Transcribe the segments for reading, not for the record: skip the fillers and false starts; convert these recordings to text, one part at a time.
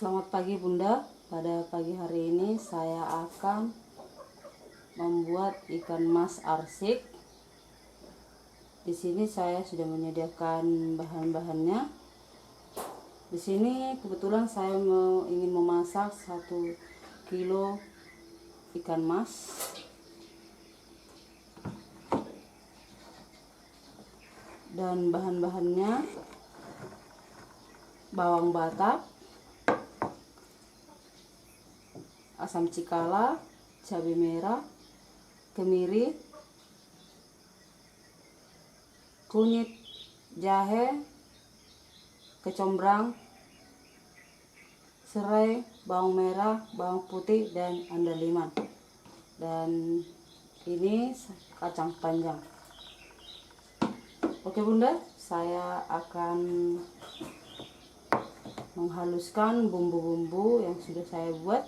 Selamat pagi Bunda. Pada pagi hari ini saya akan membuat ikan mas arsik. Di sini saya sudah menyediakan bahan-bahannya. Di sini kebetulan saya ingin memasak 1 kilo ikan mas. Dan bahan-bahannya bawang batak, asam cikala, cabai merah, kemiri, kunyit, jahe, kecombrang, serai, bawang merah, bawang putih, dan andaliman. Dan ini kacang panjang. Oke Bunda, saya akan menghaluskan bumbu-bumbu yang sudah saya buat.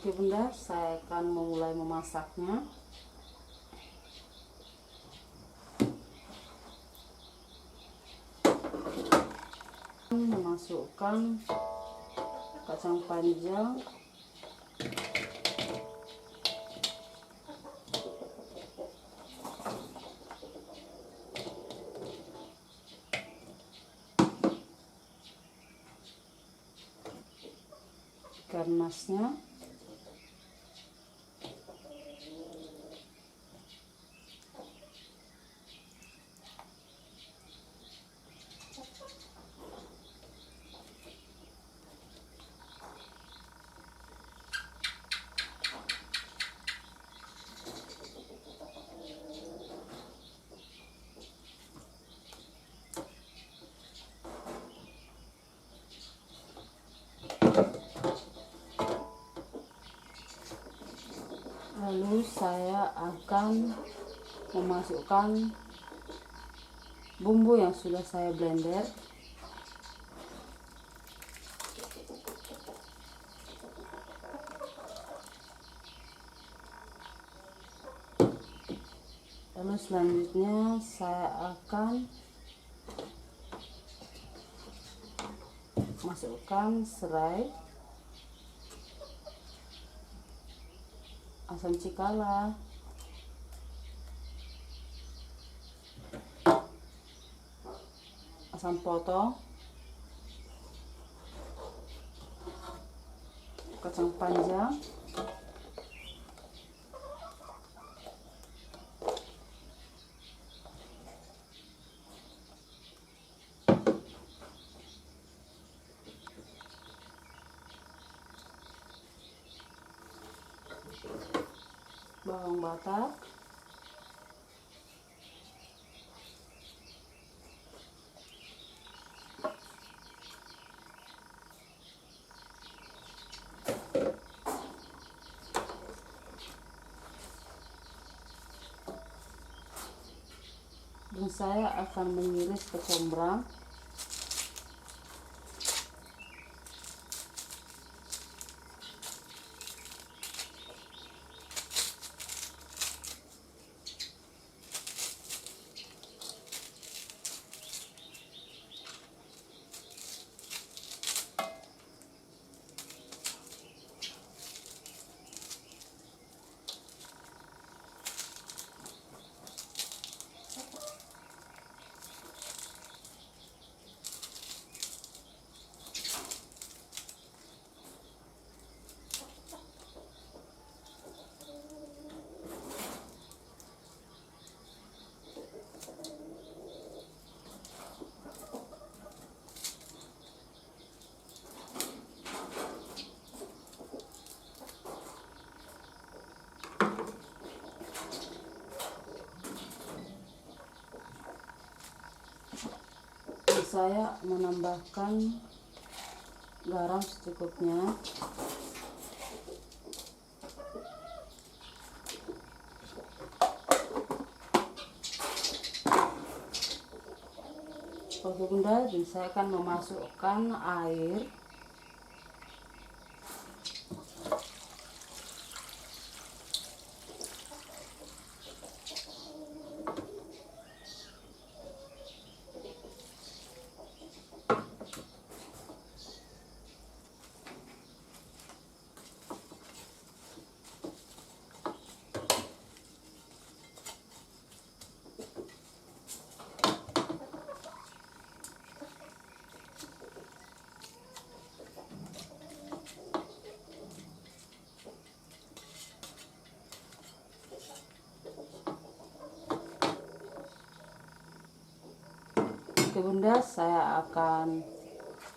Oke Bunda, saya akan memulai memasaknya. Memasukkan kacang panjang, ikan masnya, lalu saya akan memasukkan bumbu yang sudah saya blender. Lalu selanjutnya saya akan masukkan serai, asam cikala, asam potong, kacang panjang, bawang batak, dan saya akan mengiris kecombrang. Saya menambahkan garam secukupnya. Oke bunda, dan saya akan memasukkan air. Oke bunda, saya akan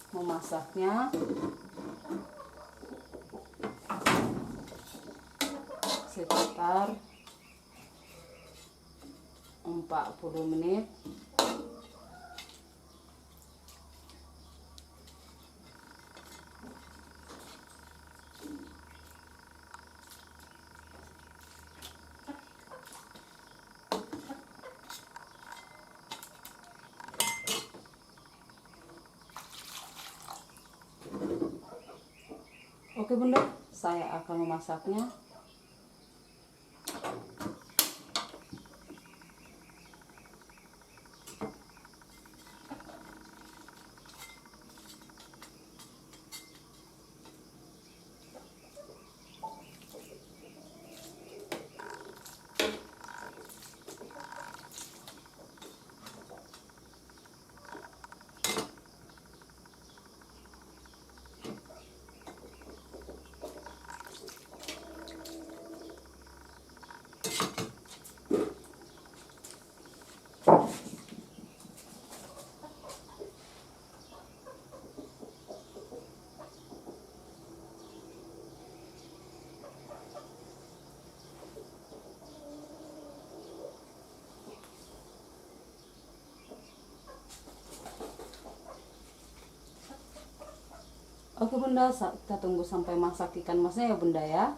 memasaknya sekitar 40 menit. Oke bunda, saya akan memasaknya. Oke bunda, kita tunggu sampai masak ikan masnya ya bunda ya.